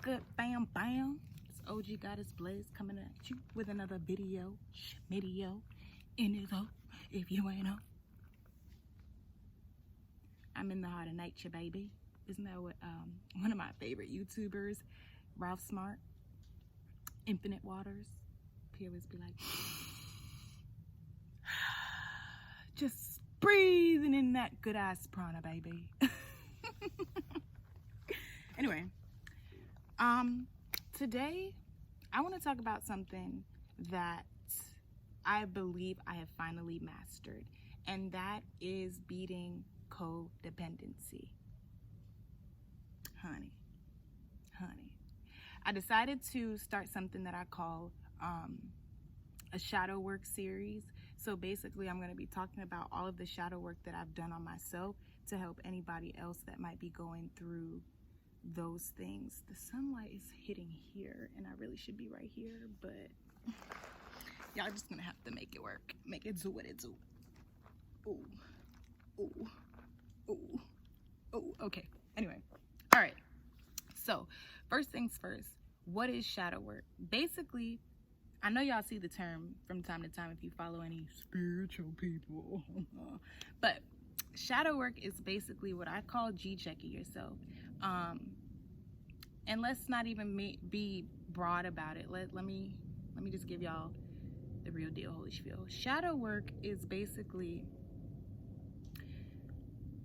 good, bam, bam? It's OG Goddess Blaze coming at you with another video, in it though, if you ain't know. I'm in the heart of nature, baby. Isn't that what one of my favorite YouTubers, Ralph Smart, Infinite Waters, he always be like, just breathing in that good ass prana, baby. Anyway, today I want to talk about something that I believe I have finally mastered, and that is beating codependency. Honey, I decided to start something that I call a shadow work series. So basically I'm going to be talking about all of the shadow work that I've done on myself to help anybody else that might be going through those things. The sunlight is hitting here and I really should be right here, but y'all just gonna have to make it work. Make it do what it do. Ooh. Okay. Anyway. All right. So first things first, what is shadow work? Basically, I know y'all see the term from time to time if you follow any spiritual people, but shadow work is basically what I call G-checking yourself. And let's not even be broad about it. Let me just give y'all the real deal, holy spiel. Shadow work is basically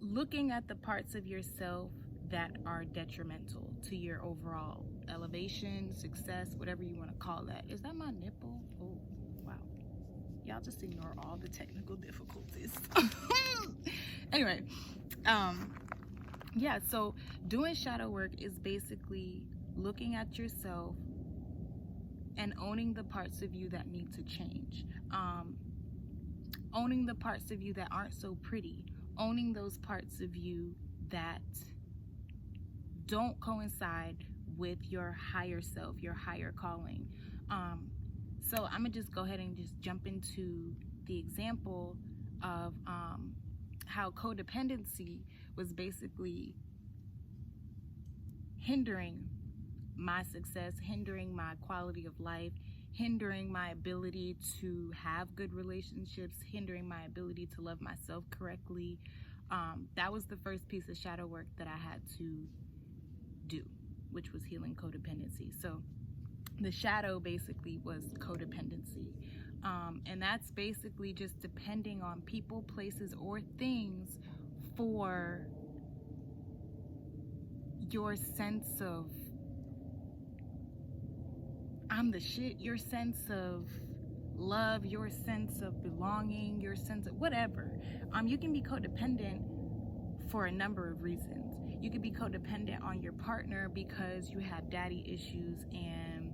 looking at the parts of yourself that are detrimental to your overall elevation, success, whatever you want to call that. Is that my nipple? Oh, wow. Y'all just ignore all the technical difficulties. Anyway, yeah, so doing shadow work is basically looking at yourself and owning the parts of you that need to change. Owning the parts of you that aren't so pretty. Owning those parts of you that don't coincide with your higher self, your higher calling. So I'm gonna just go ahead and just jump into the example of how codependency was basically hindering my success, hindering my quality of life, hindering my ability to have good relationships, hindering my ability to love myself correctly. That was the first piece of shadow work that I had to do, which was healing codependency. So the shadow basically was codependency. And that's basically just depending on people, places, or things for your sense of I'm the shit, your sense of love, your sense of belonging, your sense of whatever. You can be codependent for a number of reasons. You could be codependent on your partner because you have daddy issues and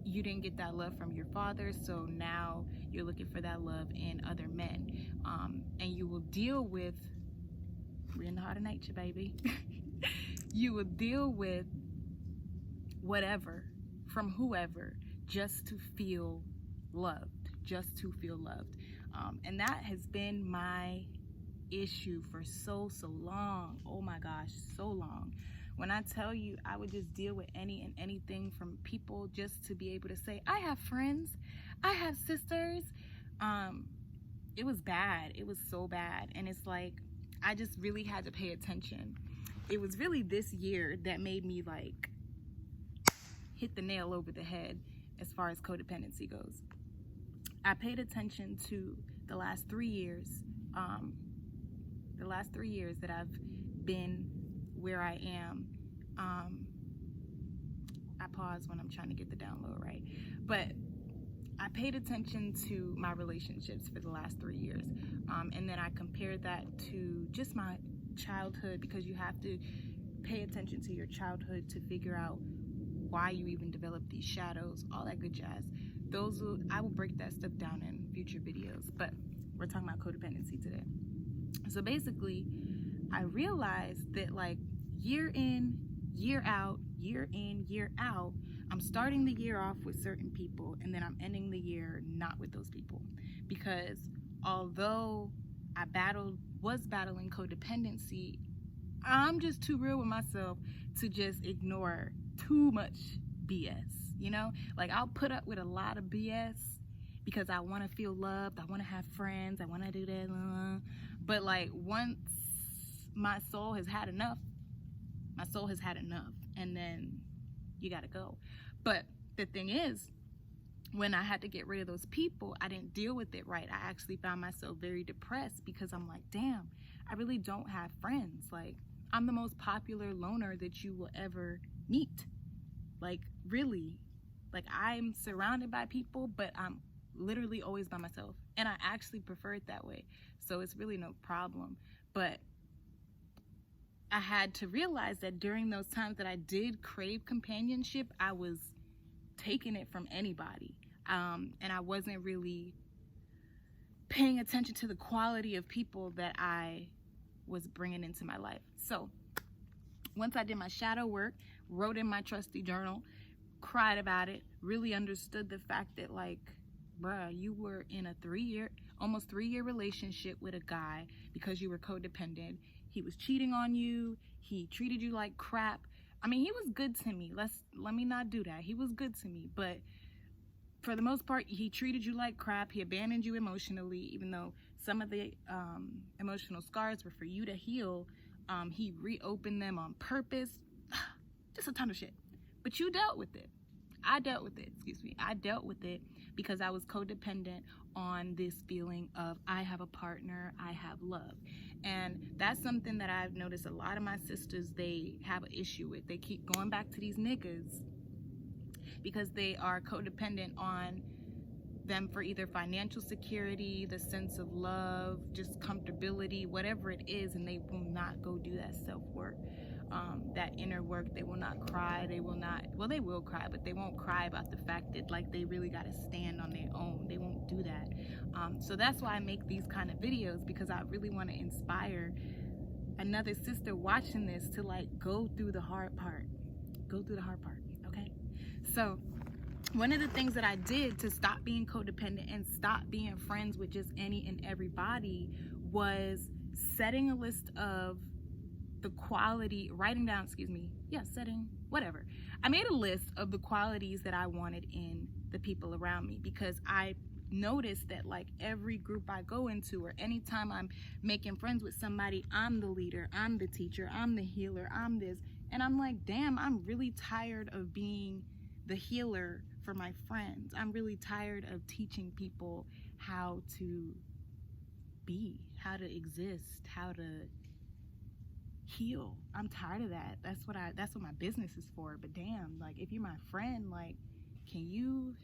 you didn't get that love from your father, so now you're looking for that love in other men. And you will deal with, we're in the heart of nature, baby. You will deal with whatever from whoever just to feel loved, and that has been my issue for so long. Oh my gosh, so long. When I tell you, I would just deal with any and anything from people just to be able to say, I have friends, I have sisters. It was bad. It was so bad. And it's like, I just really had to pay attention. It was really this year that made me like hit the nail over the head as far as codependency goes. I paid attention to the last 3 years, that I've been where I am. I pause when I'm trying to get the download right, but I paid attention to my relationships for the last 3 years, and then I compared that to just my childhood, because you have to pay attention to your childhood to figure out why you even develop these shadows, all that good jazz. I will break that stuff down in future videos, but we're talking about codependency today. So basically, I realized that like year in, year out, I'm starting the year off with certain people, and then I'm ending the year not with those people. Because although I was battling codependency, I'm just too real with myself to just ignore too much BS, you know? Like, I'll put up with a lot of BS because I want to feel loved, I want to have friends, I want to do that, but like, once my soul has had enough, and then you gotta go. But the thing is, when I had to get rid of those people, I didn't deal with it right. I actually found myself very depressed because I'm like, damn, I really don't have friends. Like, I'm the most popular loner that you will ever meet. Like, really. Like, I'm surrounded by people, but I'm literally always by myself. And I actually prefer it that way. So it's really no problem. But I had to realize that during those times that I did crave companionship, I was taking it from anybody. And I wasn't really paying attention to the quality of people that I was bringing into my life. So once I did my shadow work, wrote in my trusty journal, cried about it, really understood the fact that, like, bruh, you were in a almost 3-year relationship with a guy because you were codependent. He was cheating on you. He treated you like crap. I mean, he was good to me. Let me not do that. He was good to me, but for the most part, he treated you like crap. He abandoned you emotionally, even though some of the emotional scars were for you to heal. He reopened them on purpose. Just a ton of shit. But you dealt with it. I dealt with it because I was codependent on this feeling of I have a partner, I have love. And that's something that I've noticed a lot of my sisters, they have an issue with. They keep going back to these niggas because they are codependent on them for either financial security, the sense of love, just comfortability, whatever it is, and they will not go do that self-work. That inner work. They will not cry. They will cry, but they won't cry about the fact that, like, they really got to stand on their own. They won't do that. So that's why I make these kind of videos, because I really want to inspire another sister watching this to, like, go through the hard part, okay? So one of the things that I did to stop being codependent and stop being friends with just any and everybody was setting a list of the quality, I made a list of the qualities that I wanted in the people around me, because I noticed that, like, every group I go into, or anytime I'm making friends with somebody, I'm the leader, I'm the teacher, I'm the healer, I'm this, and I'm like, damn, I'm really tired of being the healer for my friends. I'm really tired of teaching people how to be, how to exist, how to heal. I'm tired of that. That's what my business is for. But damn, like, if you're my friend, like, can you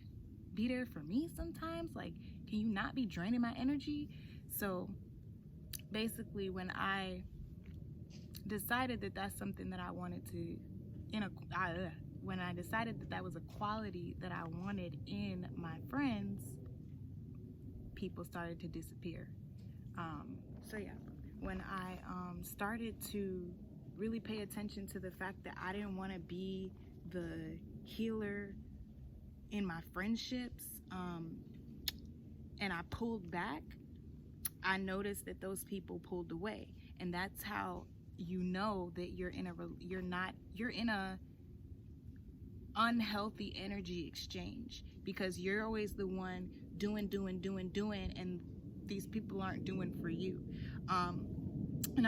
be there for me sometimes? Like, can you not be draining my energy? So basically, when I decided that that's something that I wanted to, when I decided that that was a quality that I wanted in my friends, people started to disappear. So yeah, when I started to really pay attention to the fact that I didn't want to be the healer in my friendships, and I pulled back, I noticed that those people pulled away. And that's how you know that you're in a unhealthy energy exchange, because you're always the one doing, and these people aren't doing for you. And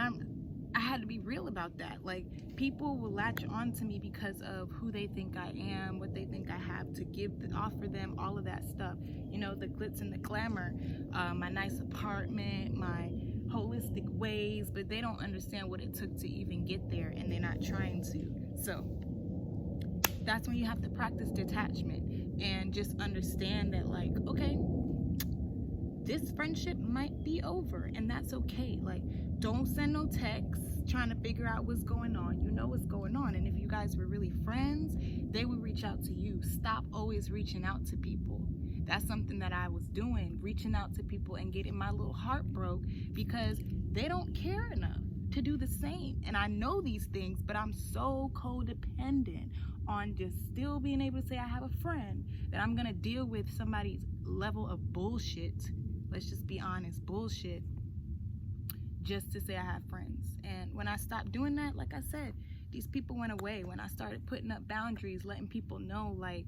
I had to be real about that. Like, people will latch on to me because of who they think I am, what they think I have to offer them, all of that stuff. You know, the glitz and the glamour, my nice apartment, my holistic ways, but they don't understand what it took to even get there, and they're not trying to. So that's when you have to practice detachment and just understand that, like, okay, this friendship might be over, and that's okay. Like, don't send no texts trying to figure out what's going on. You know what's going on. And if you guys were really friends, they would reach out to you. Stop always reaching out to people. That's something that I was doing, reaching out to people and getting my little heart broke because they don't care enough to do the same. And I know these things, but I'm so codependent on just still being able to say I have a friend that I'm gonna deal with somebody's level of bullshit. Let's just be honest, bullshit, just to say I have friends. And when I stopped doing that, like I said, these people went away. When I started putting up boundaries, letting people know, like,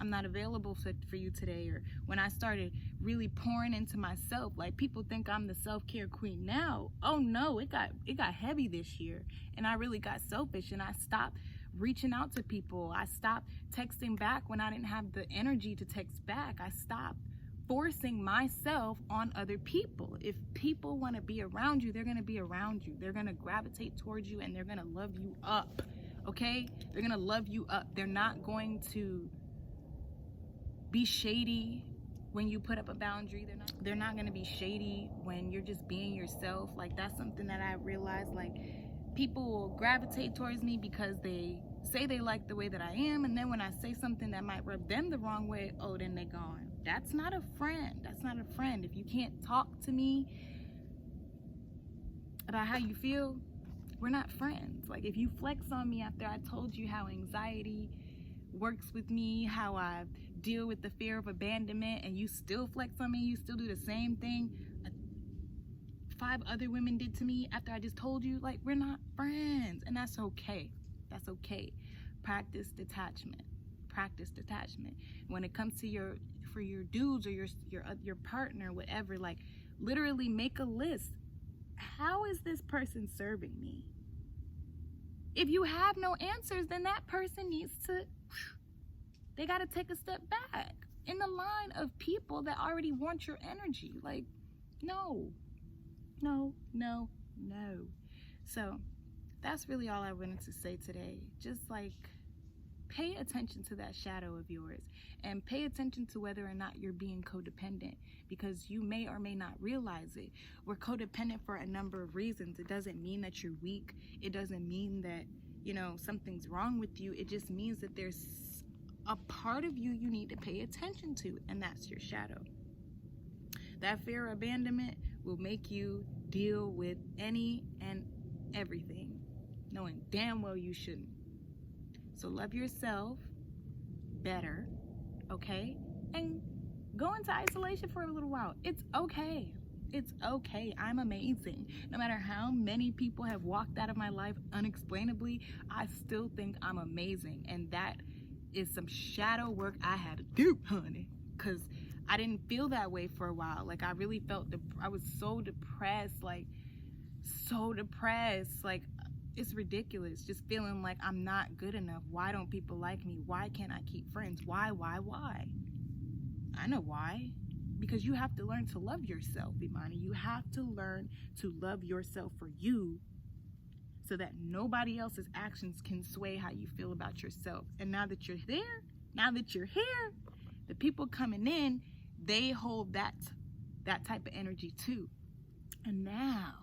I'm not available for you today. Or when I started really pouring into myself, like, people think I'm the self-care queen now. Oh no, it got heavy this year, and I really got selfish, and I stopped reaching out to people. I stopped texting back when I didn't have the energy to text back. I stopped forcing myself on other people. If people want to be around you, they're going to be around you. They're going to gravitate towards you, and they're going to love you up. Okay? They're going to love you up. They're not going to be shady when you put up a boundary. They're not going to be shady when you're just being yourself. Like, that's something that I realized. Like, people will gravitate towards me because they say they like the way that I am, and then when I say something that might rub them the wrong way, oh, then they're gone. That's not a friend. That's not a friend. If you can't talk to me about how you feel, we're not friends. Like, if you flex on me after I told you how anxiety works with me, how I deal with the fear of abandonment, and you still flex on me, you still do the same thing 5 other women did to me after I just told you, like, we're not friends. And that's okay. That's okay. Practice detachment. Practice detachment. When it comes to for your dudes or your partner, whatever, like, literally make a list. How is this person serving me? If you have no answers, then that person needs to, they got to take a step back in the line of people that already want your energy. Like, no. So that's really all I wanted to say today. Just, like, pay attention to that shadow of yours, and pay attention to whether or not you're being codependent, because you may or may not realize it. We're codependent for a number of reasons. It doesn't mean that you're weak. It doesn't mean that, something's wrong with you. It just means that there's a part of you need to pay attention to, and that's your shadow. That fear of abandonment will make you deal with any and everything, knowing damn well you shouldn't. So love yourself better, okay? And go into isolation for a little while. It's okay. It's okay. I'm amazing. No matter how many people have walked out of my life unexplainably, I still think I'm amazing. And that is some shadow work I had to do, honey, because I didn't feel that way for a while. Like, I really felt I was so depressed, like, it's ridiculous. Just feeling like I'm not good enough. Why don't people like me? Why can't I keep friends? Why? I know why. Because you have to learn to love yourself, Imani. You have to learn to love yourself for you, so that nobody else's actions can sway how you feel about yourself. And now that you're here, the people coming in, they hold that type of energy too. And now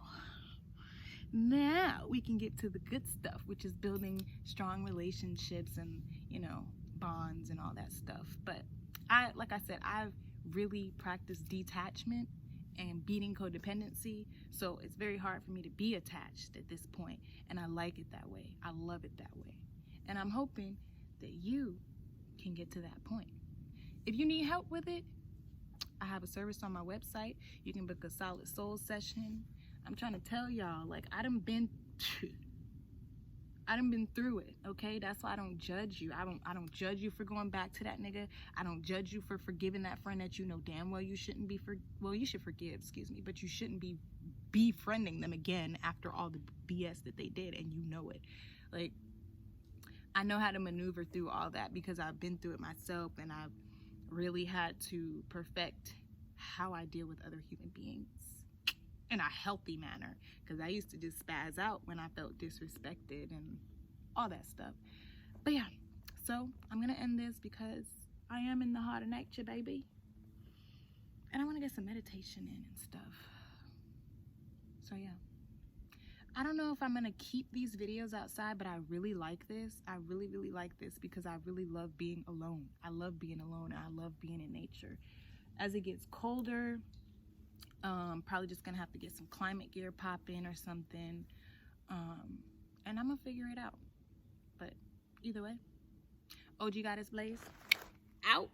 we can get to the good stuff, which is building strong relationships and, bonds and all that stuff. But like I said, I've really practiced detachment and beating codependency. So it's very hard for me to be attached at this point. And I like it that way. I love it that way. And I'm hoping that you can get to that point. If you need help with it, I have a service on my website. You can book a solid soul session. I'm trying to tell y'all, like, I done been through it, okay? That's why I don't judge you. I don't judge you for going back to that nigga. I don't judge you for forgiving that friend that you know damn well you shouldn't be you should forgive, but you shouldn't be befriending them again after all the BS that they did, and you know it. Like, I know how to maneuver through all that because I've been through it myself, and I've really had to perfect how I deal with other human beings in a healthy manner, because I used to just spaz out when I felt disrespected and all that stuff. But yeah, so I'm gonna end this because I am in the heart of nature, baby, and I want to get some meditation in and stuff. So yeah, I don't know if I'm gonna keep these videos outside, but I really like this. I really like this because I really love being alone. I love being alone, and I love being in nature. As it gets colder, probably just gonna have to get some climate gear popping or something, and I'm gonna figure it out. But either way, OG Goddess Blaze out.